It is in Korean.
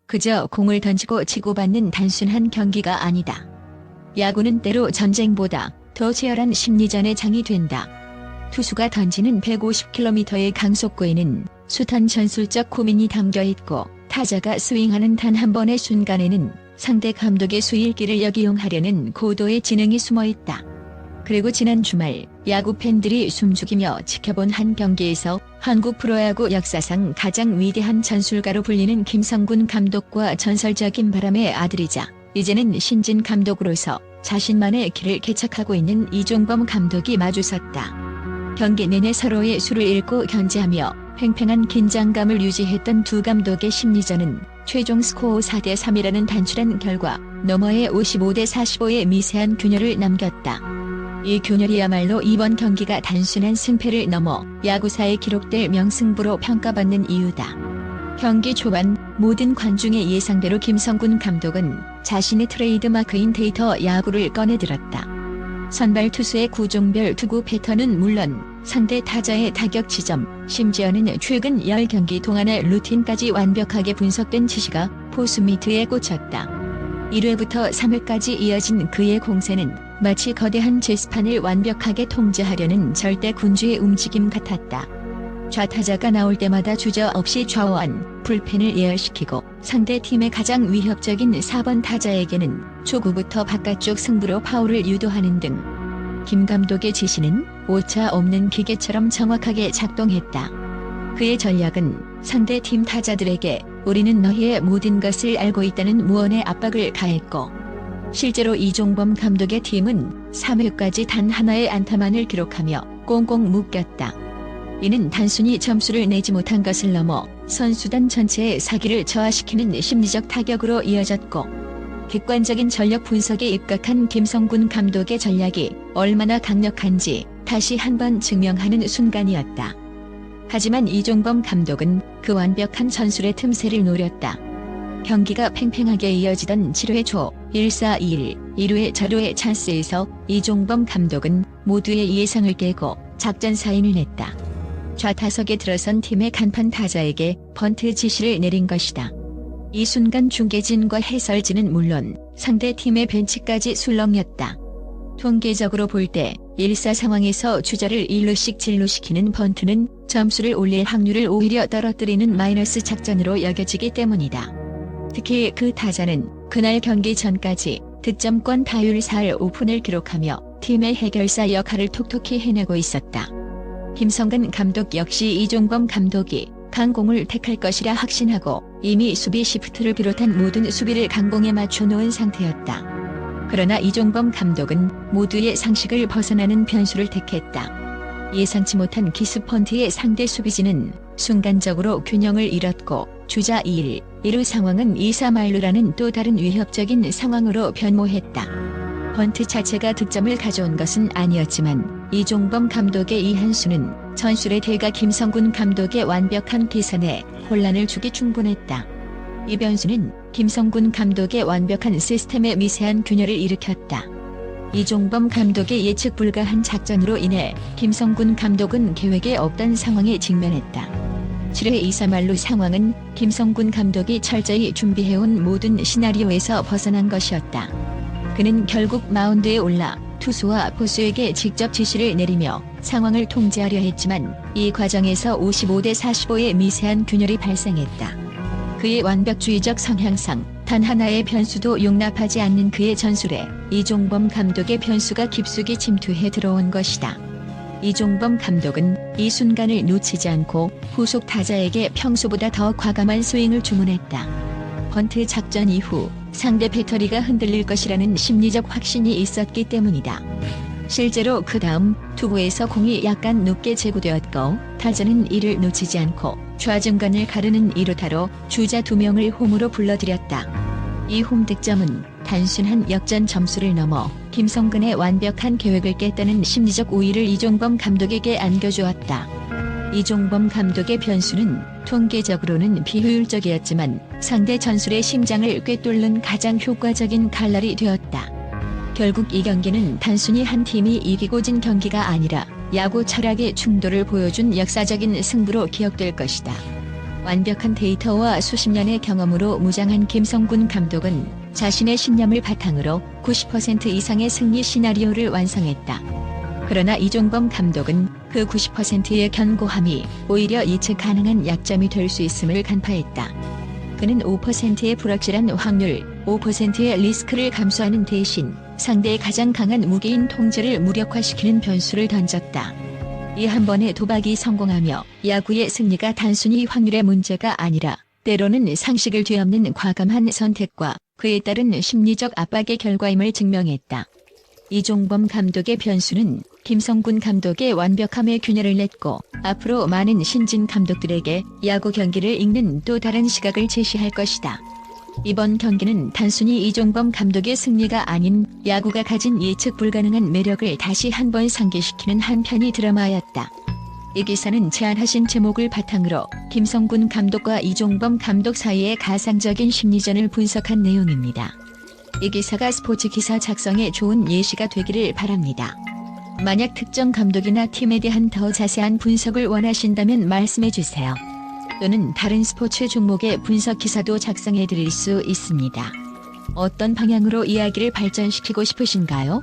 그저 공을 던지고 치고받는 단순한 경기가 아니다. 야구는 때로 전쟁보다 더 치열한 심리전의 장이 된다. 투수가 던지는 150km의 강속구에는 숱한 전술적 고민이 담겨있고, 타자가 스윙하는 단 한 번의 순간에는 상대 감독의 수일기를 역이용하려는 고도의 지능이 숨어있다. 그리고 지난 주말 야구 팬들이 숨죽이며 지켜본 한 경기에서 한국 프로야구 역사상 가장 위대한 전술가로 불리는 김성군 감독과 전설적인 바람의 아들이자 이제는 신진 감독으로서 자신만의 길을 개척하고 있는 이종범 감독이 마주섰다. 경기 내내 서로의 수를 읽고 견제하며 팽팽한 긴장감을 유지했던 두 감독의 심리전은 최종 스코어 4대3이라는 단출한 결과 너머의 55대45의 미세한 균열을 남겼다. 이 균열이야말로 이번 경기가 단순한 승패를 넘어 야구사에 기록될 명승부로 평가받는 이유다. 경기 초반 모든 관중의 예상대로 김성군 감독은 자신의 트레이드마크인 데이터 야구를 꺼내들었다. 선발 투수의 구종별 투구 패턴은 물론 상대 타자의 타격 지점, 심지어는 최근 10경기 동안의 루틴까지 완벽하게 분석된 지시가 포수 미트에 꽂혔다. 1회부터 3회까지 이어진 그의 공세는 마치 거대한 제스판을 완벽하게 통제하려는 절대 군주의 움직임 같았다. 좌타자가 나올 때마다 주저없이 좌우안, 불펜을 예열시키고 상대 팀의 가장 위협적인 4번 타자에게는 초구부터 바깥쪽 승부로 파울을 유도하는 등 김 감독의 지시는 오차 없는 기계처럼 정확하게 작동했다. 그의 전략은 상대 팀 타자들에게 우리는 너희의 모든 것을 알고 있다는 무언의 압박을 가했고, 실제로 이종범 감독의 팀은 3회까지 단 하나의 안타만을 기록하며 꽁꽁 묶였다. 이는 단순히 점수를 내지 못한 것을 넘어 선수단 전체의 사기를 저하시키는 심리적 타격으로 이어졌고, 객관적인 전력 분석에 입각한 김성군 감독의 전략이 얼마나 강력한지 다시 한번 증명하는 순간이었다. 하지만 이종범 감독은 그 완벽한 전술의 틈새를 노렸다. 경기가 팽팽하게 이어지던 7회 초 1-4-2-1, 1회 절호의 찬스에서 이종범 감독은 모두의 예상을 깨고 작전 사인을 냈다. 좌타석에 들어선 팀의 간판 타자에게 번트 지시를 내린 것이다. 이 순간 중계진과 해설진은 물론 상대 팀의 벤치까지 술렁였다. 통계적으로 볼 때 1사 상황에서 주자를 1루씩 진루시키는 번트는 점수를 올릴 확률을 오히려 떨어뜨리는 마이너스 작전으로 여겨지기 때문이다. 특히 그 타자는 그날 경기 전까지 득점권 타율 4할 5푼을 기록하며 팀의 해결사 역할을 톡톡히 해내고 있었다. 김성근 감독 역시 이종범 감독이 강공을 택할 것이라 확신하고 이미 수비 시프트를 비롯한 모든 수비를 강공에 맞춰놓은 상태였다. 그러나 이종범 감독은 모두의 상식을 벗어나는 변수를 택했다. 예상치 못한 기습펀트의 상대 수비진은 순간적으로 균형을 잃었고 주자 2일, 1루 상황은 2-3-1루라는 또 다른 위협적인 상황으로 변모했다. 번트 자체가 득점을 가져온 것은 아니었지만 이종범 감독의 이 한수는 전술의 대가 김성군 감독의 완벽한 계산에 혼란을 주기 충분했다. 이 변수는 김성군 감독의 완벽한 시스템의 미세한 균열을 일으켰다. 이종범 감독의 예측 불가한 작전으로 인해 김성군 감독은 계획에 없던 상황에 직면했다. 7회 2-3-1루 상황은 김성군 감독이 철저히 준비해온 모든 시나리오에서 벗어난 것이었다. 그는 결국 마운드에 올라 투수와 포수에게 직접 지시를 내리며 상황을 통제하려 했지만 이 과정에서 55대45의 미세한 균열이 발생했다. 그의 완벽주의적 성향상 단 하나의 변수도 용납하지 않는 그의 전술에 이종범 감독의 변수가 깊숙이 침투해 들어온 것이다. 이종범 감독은 이 순간을 놓치지 않고 후속 타자에게 평소보다 더 과감한 스윙을 주문했다. 번트 작전 이후 상대 배터리가 흔들릴 것이라는 심리적 확신이 있었기 때문이다. 실제로 그 다음 투구에서 공이 약간 높게 제구되었고 타자는 이를 놓치지 않고 좌중간을 가르는 2루타로 주자 2명을 홈으로 불러들였다. 이 홈 득점은 단순한 역전 점수를 넘어 김성근의 완벽한 계획을 깼다는 심리적 우위를 이종범 감독에게 안겨주었다. 이종범 감독의 변수는 통계적으로는 비효율적이었지만 상대 전술의 심장을 꿰뚫는 가장 효과적인 칼날이 되었다. 결국 이 경기는 단순히 한 팀이 이기고 진 경기가 아니라 야구 철학의 충돌을 보여준 역사적인 승부로 기억될 것이다. 완벽한 데이터와 수십 년의 경험으로 무장한 김성군 감독은 자신의 신념을 바탕으로 90% 이상의 승리 시나리오를 완성했다. 그러나 이종범 감독은 그 90%의 견고함이 오히려 예측 가능한 약점이 될 수 있음을 간파했다. 그는 5%의 불확실한 확률, 5%의 리스크를 감수하는 대신 상대의 가장 강한 무게인 통제를 무력화시키는 변수를 던졌다. 이 한 번의 도박이 성공하며 야구의 승리가 단순히 확률의 문제가 아니라 때로는 상식을 뒤엎는 과감한 선택과 그에 따른 심리적 압박의 결과임을 증명했다. 이종범 감독의 변수는 김성군 감독의 완벽함에 균열을 냈고 앞으로 많은 신진 감독들에게 야구 경기를 읽는 또 다른 시각을 제시할 것이다. 이번 경기는 단순히 이종범 감독의 승리가 아닌 야구가 가진 예측 불가능한 매력을 다시 한번 상기시키는 한 편의 드라마였다. 이 기사는 제안하신 제목을 바탕으로 김성군 감독과 이종범 감독 사이의 가상적인 심리전을 분석한 내용입니다. 이 기사가 스포츠 기사 작성에 좋은 예시가 되기를 바랍니다. 만약 특정 감독이나 팀에 대한 더 자세한 분석을 원하신다면 말씀해 주세요. 또는 다른 스포츠 종목의 분석 기사도 작성해 드릴 수 있습니다. 어떤 방향으로 이야기를 발전시키고 싶으신가요?